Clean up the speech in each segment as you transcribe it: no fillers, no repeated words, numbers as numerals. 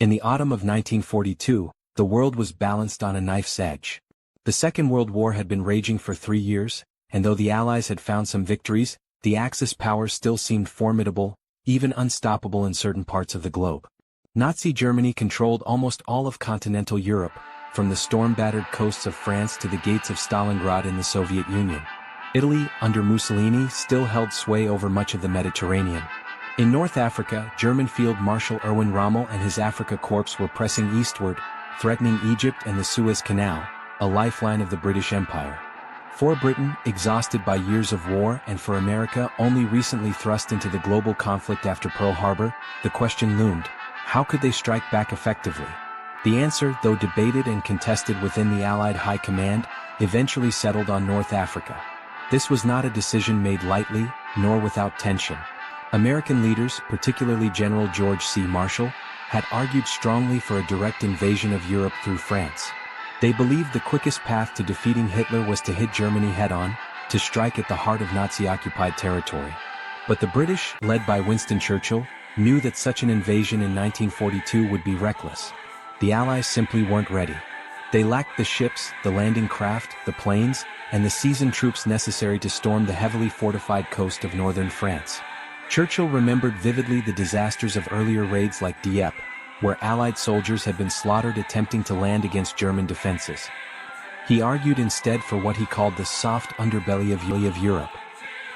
In the autumn of 1942, the world was balanced on a knife's edge. The Second World War had been raging for 3 years, and though the Allies had found some victories, the Axis powers still seemed formidable, even unstoppable in certain parts of the globe. Nazi Germany controlled almost all of continental Europe, from the storm-battered coasts of France to the gates of Stalingrad in the Soviet Union. Italy, under Mussolini, still held sway over much of the Mediterranean. In North Africa, German Field Marshal Erwin Rommel and his Afrika Korps were pressing eastward, threatening Egypt and the Suez Canal, a lifeline of the British Empire. For Britain, exhausted by years of war, and for America, only recently thrust into the global conflict after Pearl Harbor, the question loomed: how could they strike back effectively? The answer, though debated and contested within the Allied High Command, eventually settled on North Africa. This was not a decision made lightly, nor without tension. American leaders, particularly General George C. Marshall, had argued strongly for a direct invasion of Europe through France. They believed the quickest path to defeating Hitler was to hit Germany head-on, to strike at the heart of Nazi-occupied territory. But the British, led by Winston Churchill, knew that such an invasion in 1942 would be reckless. The Allies simply weren't ready. They lacked the ships, the landing craft, the planes, and the seasoned troops necessary to storm the heavily fortified coast of northern France. Churchill remembered vividly the disasters of earlier raids like Dieppe, where Allied soldiers had been slaughtered attempting to land against German defenses. He argued instead for what he called the soft underbelly of Europe.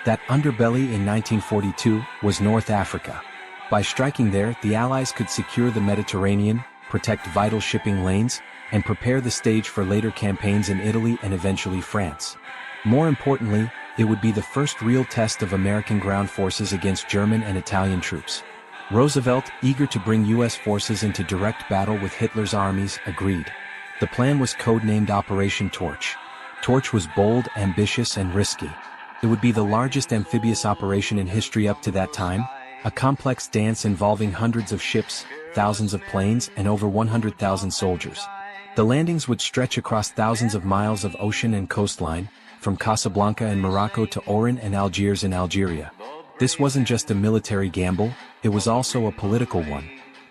That underbelly in 1942 was North Africa. By striking there, the Allies could secure the Mediterranean, protect vital shipping lanes, and prepare the stage for later campaigns in Italy and eventually France. More importantly, it would be the first real test of American ground forces against German and Italian troops. Roosevelt, eager to bring U.S. forces into direct battle with Hitler's armies, agreed. The plan was codenamed Operation Torch. Torch was bold, ambitious, and risky. It would be the largest amphibious operation in history up to that time, a complex dance involving hundreds of ships, thousands of planes, and over 100,000 soldiers. The landings would stretch across thousands of miles of ocean and coastline, from Casablanca in Morocco to Oran and Algiers in Algeria. This wasn't just a military gamble, it was also a political one.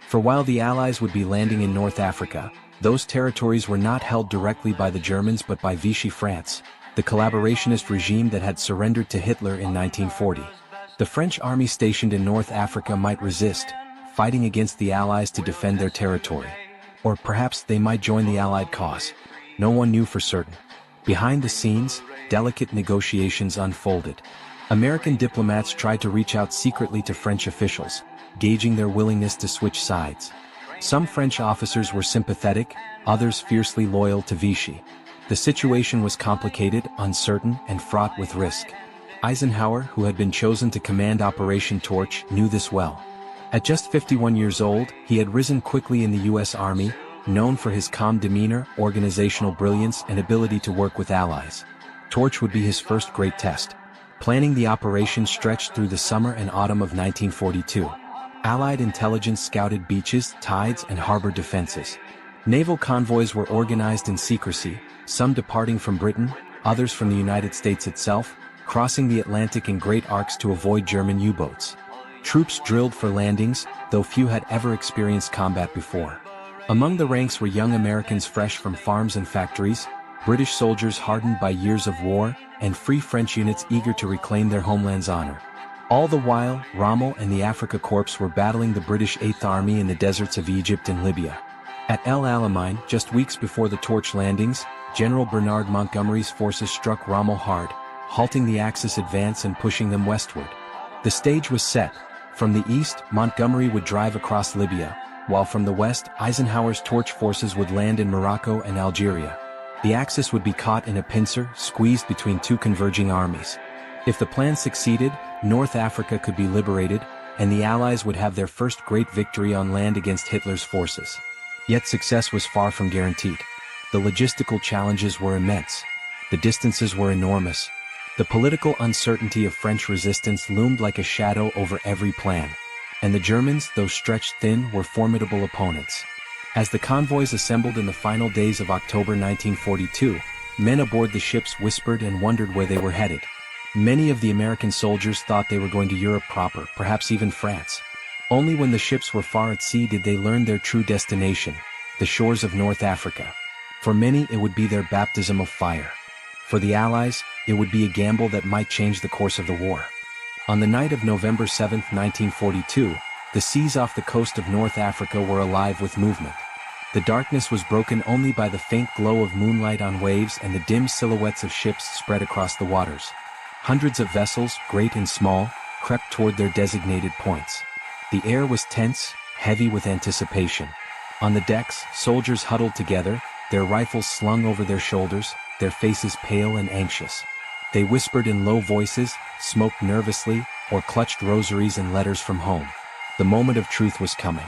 For while the Allies would be landing in North Africa, those territories were not held directly by the Germans but by Vichy France, the collaborationist regime that had surrendered to Hitler in 1940. The French army stationed in North Africa might resist, fighting against the Allies to defend their territory. Or perhaps they might join the Allied cause. No one knew for certain. Behind the scenes, delicate negotiations unfolded. American diplomats tried to reach out secretly to French officials, gauging their willingness to switch sides. Some French officers were sympathetic, others fiercely loyal to Vichy. The situation was complicated, uncertain, and fraught with risk. Eisenhower, who had been chosen to command Operation Torch, knew this well. At just 51 years old, he had risen quickly in the U.S. Army, known for his calm demeanor, organizational brilliance, and ability to work with allies. Torch would be his first great test. Planning the operation stretched through the summer and autumn of 1942. Allied intelligence scouted beaches, tides, and harbor defenses. Naval convoys were organized in secrecy, some departing from Britain, others from the United States itself, crossing the Atlantic in great arcs to avoid German U-boats. Troops drilled for landings, though few had ever experienced combat before. Among the ranks were young Americans fresh from farms and factories, British soldiers hardened by years of war, and free French units eager to reclaim their homeland's honor. All the while, Rommel and the Afrika Korps were battling the British Eighth Army in the deserts of Egypt and Libya. At El Alamein, just weeks before the Torch landings, General Bernard Montgomery's forces struck Rommel hard, halting the Axis advance and pushing them westward. The stage was set. From the east, Montgomery would drive across Libya, while from the west, Eisenhower's Torch forces would land in Morocco and Algeria. The Axis would be caught in a pincer, squeezed between two converging armies. If the plan succeeded, North Africa could be liberated, and the Allies would have their first great victory on land against Hitler's forces. Yet success was far from guaranteed. The logistical challenges were immense. The distances were enormous. The political uncertainty of French resistance loomed like a shadow over every plan. And the Germans, though stretched thin, were formidable opponents. As the convoys assembled in the final days of October 1942, men aboard the ships whispered and wondered where they were headed. Many of the American soldiers thought they were going to Europe proper, perhaps even France. Only when the ships were far at sea did they learn their true destination, the shores of North Africa. For many it would be their baptism of fire. For the Allies, it would be a gamble that might change the course of the war. On the night of November 7, 1942, the seas off the coast of North Africa were alive with movement. The darkness was broken only by the faint glow of moonlight on waves and the dim silhouettes of ships spread across the waters. Hundreds of vessels, great and small, crept toward their designated points. The air was tense, heavy with anticipation. On the decks, soldiers huddled together, their rifles slung over their shoulders, their faces pale and anxious. They whispered in low voices, smoked nervously, or clutched rosaries and letters from home. The moment of truth was coming.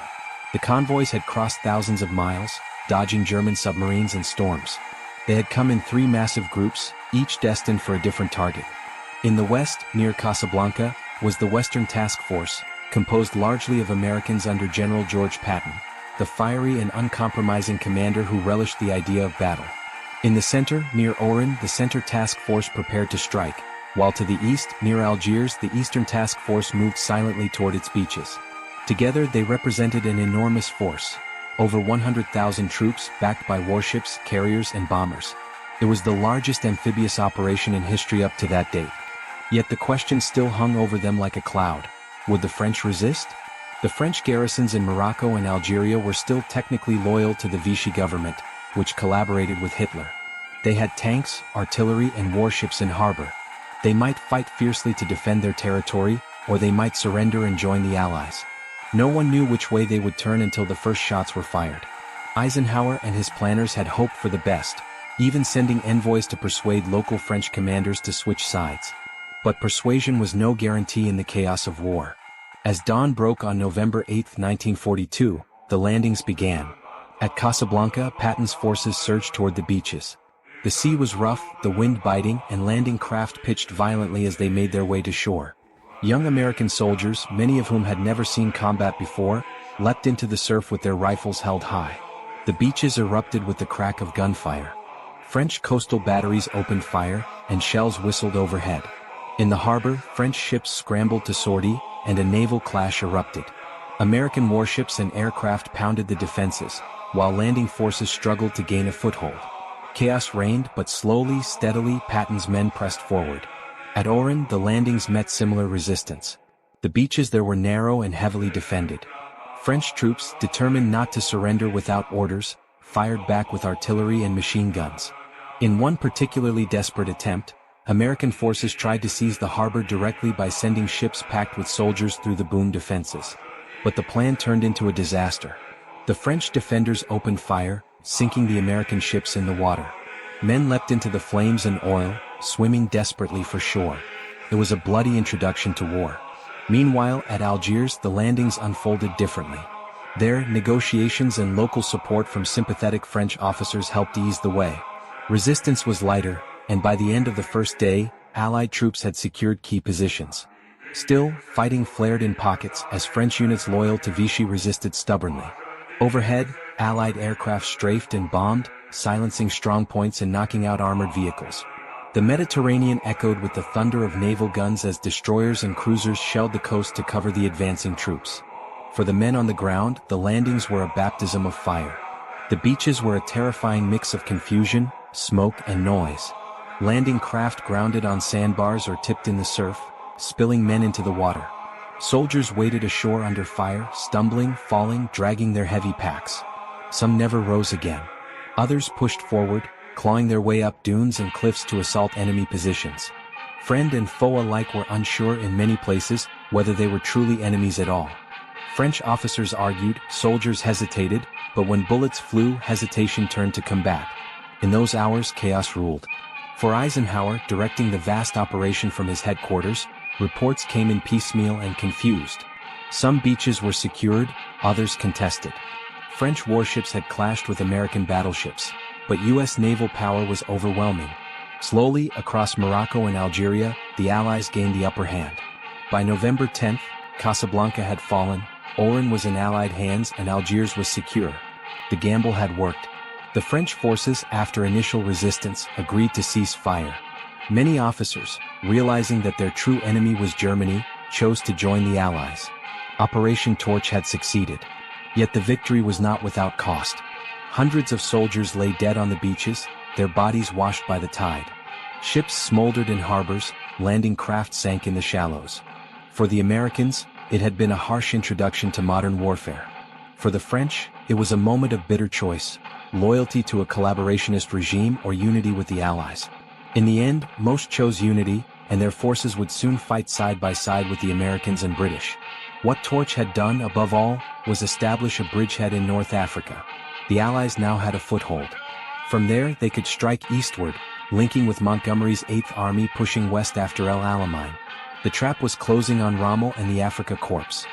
The convoys had crossed thousands of miles, dodging German submarines and storms. They had come in 3 massive groups, each destined for a different target. In the west, near Casablanca, was the Western Task Force, composed largely of Americans under General George Patton, the fiery and uncompromising commander who relished the idea of battle. In the center, near Oran, the Center Task Force prepared to strike, while to the east, near Algiers, the Eastern Task Force moved silently toward its beaches. Together they represented an enormous force, over 100,000 troops backed by warships, carriers and bombers. It was the largest amphibious operation in history up to that date. Yet the question still hung over them like a cloud. Would the French resist? The French garrisons in Morocco and Algeria were still technically loyal to the Vichy government, which collaborated with Hitler. They had tanks, artillery and warships in harbor. They might fight fiercely to defend their territory, or they might surrender and join the Allies. No one knew which way they would turn until the first shots were fired. Eisenhower and his planners had hoped for the best, even sending envoys to persuade local French commanders to switch sides. But persuasion was no guarantee in the chaos of war. As dawn broke on November 8, 1942, the landings began. At Casablanca, Patton's forces surged toward the beaches. The sea was rough, the wind biting, and landing craft pitched violently as they made their way to shore. Young American soldiers, many of whom had never seen combat before, leapt into the surf with their rifles held high. The beaches erupted with the crack of gunfire. French coastal batteries opened fire, and shells whistled overhead. In the harbor, French ships scrambled to sortie, and a naval clash erupted. American warships and aircraft pounded the defenses, while landing forces struggled to gain a foothold. Chaos reigned, but slowly, steadily, Patton's men pressed forward. At Oran, the landings met similar resistance. The beaches there were narrow and heavily defended. French troops, determined not to surrender without orders, fired back with artillery and machine guns. In one particularly desperate attempt, American forces tried to seize the harbor directly by sending ships packed with soldiers through the boom defenses. But the plan turned into a disaster. The French defenders opened fire, sinking the American ships in the water. Men leapt into the flames and oil, swimming desperately for shore. It was a bloody introduction to war. Meanwhile, at Algiers, the landings unfolded differently. There, negotiations and local support from sympathetic French officers helped ease the way. Resistance was lighter, and by the end of the first day, Allied troops had secured key positions. Still, fighting flared in pockets as French units loyal to Vichy resisted stubbornly. Overhead, Allied aircraft strafed and bombed, silencing strong points and knocking out armored vehicles. The Mediterranean echoed with the thunder of naval guns as destroyers and cruisers shelled the coast to cover the advancing troops. For the men on the ground, the landings were a baptism of fire. The beaches were a terrifying mix of confusion, smoke and noise. Landing craft grounded on sandbars or tipped in the surf, spilling men into the water. Soldiers waded ashore under fire, stumbling, falling, dragging their heavy packs. Some never rose again. Others pushed forward, clawing their way up dunes and cliffs to assault enemy positions. Friend and foe alike were unsure in many places whether they were truly enemies at all. French officers argued, soldiers hesitated, but when bullets flew, hesitation turned to combat. In those hours, chaos ruled. For Eisenhower, directing the vast operation from his headquarters, reports came in piecemeal and confused. Some beaches were secured, others contested. French warships had clashed with American battleships, but U.S. naval power was overwhelming. Slowly, across Morocco and Algeria, the Allies gained the upper hand. By November 10th, Casablanca had fallen, Oran was in Allied hands and Algiers was secure. The gamble had worked. The French forces, after initial resistance, agreed to cease fire. Many officers, realizing that their true enemy was Germany, chose to join the Allies. Operation Torch had succeeded. Yet the victory was not without cost. Hundreds of soldiers lay dead on the beaches, their bodies washed by the tide. Ships smoldered in harbors, landing craft sank in the shallows. For the Americans, it had been a harsh introduction to modern warfare. For the French, it was a moment of bitter choice: loyalty to a collaborationist regime or unity with the Allies. In the end, most chose unity, and their forces would soon fight side by side with the Americans and British. What Torch had done, above all, was establish a bridgehead in North Africa. The Allies now had a foothold. From there, they could strike eastward, linking with Montgomery's 8th Army pushing west after El Alamein. The trap was closing on Rommel and the Afrika Korps.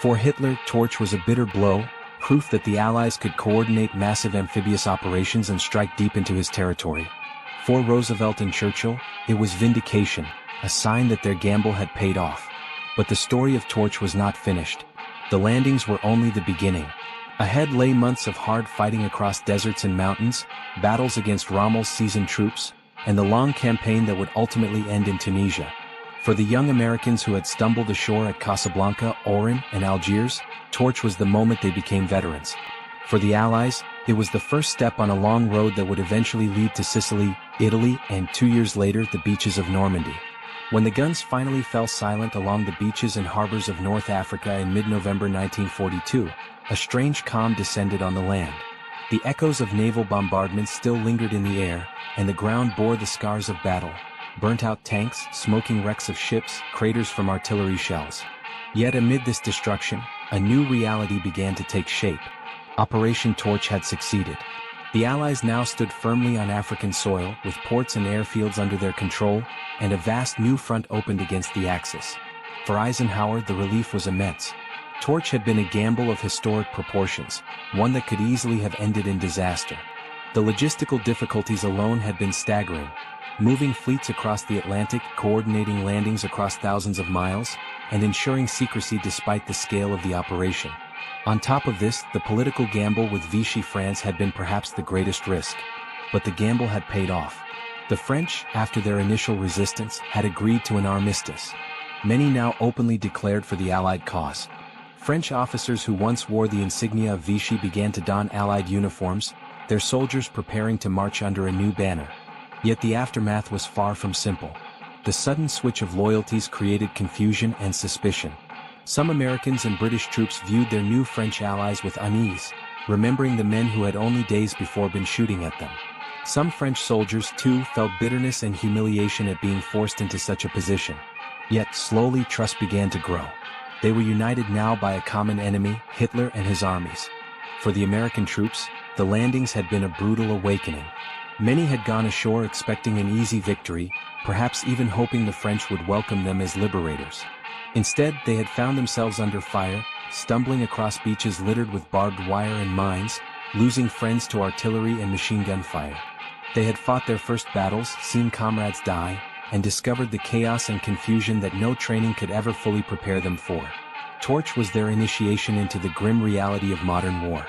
For Hitler, Torch was a bitter blow, proof that the Allies could coordinate massive amphibious operations and strike deep into his territory. For Roosevelt and Churchill, it was vindication, a sign that their gamble had paid off. But the story of Torch was not finished. The landings were only the beginning. Ahead lay months of hard fighting across deserts and mountains, battles against Rommel's seasoned troops, and the long campaign that would ultimately end in Tunisia. For the young Americans who had stumbled ashore at Casablanca, Oran, and Algiers, Torch was the moment they became veterans. For the Allies, it was the first step on a long road that would eventually lead to Sicily, Italy, and 2 years later the beaches of Normandy. When the guns finally fell silent along the beaches and harbors of North Africa in mid-November 1942, a strange calm descended on the land. The echoes of naval bombardments still lingered in the air, and the ground bore the scars of battle: burnt-out tanks, smoking wrecks of ships, craters from artillery shells. Yet amid this destruction, a new reality began to take shape. Operation Torch had succeeded. The Allies now stood firmly on African soil, with ports and airfields under their control, and a vast new front opened against the Axis. For Eisenhower, the relief was immense. Torch had been a gamble of historic proportions, one that could easily have ended in disaster. The logistical difficulties alone had been staggering: moving fleets across the Atlantic, coordinating landings across thousands of miles, and ensuring secrecy despite the scale of the operation. On top of this, the political gamble with Vichy France had been perhaps the greatest risk. But the gamble had paid off. The French, after their initial resistance, had agreed to an armistice. Many now openly declared for the Allied cause. French officers who once wore the insignia of Vichy began to don Allied uniforms, their soldiers preparing to march under a new banner. Yet the aftermath was far from simple. The sudden switch of loyalties created confusion and suspicion. Some Americans and British troops viewed their new French allies with unease, remembering the men who had only days before been shooting at them. Some French soldiers, too, felt bitterness and humiliation at being forced into such a position. Yet, slowly, trust began to grow. They were united now by a common enemy, Hitler and his armies. For the American troops, the landings had been a brutal awakening. Many had gone ashore expecting an easy victory, perhaps even hoping the French would welcome them as liberators. Instead, they had found themselves under fire, stumbling across beaches littered with barbed wire and mines, losing friends to artillery and machine gun fire. They had fought their first battles, seen comrades die, and discovered the chaos and confusion that no training could ever fully prepare them for. Torch was their initiation into the grim reality of modern war.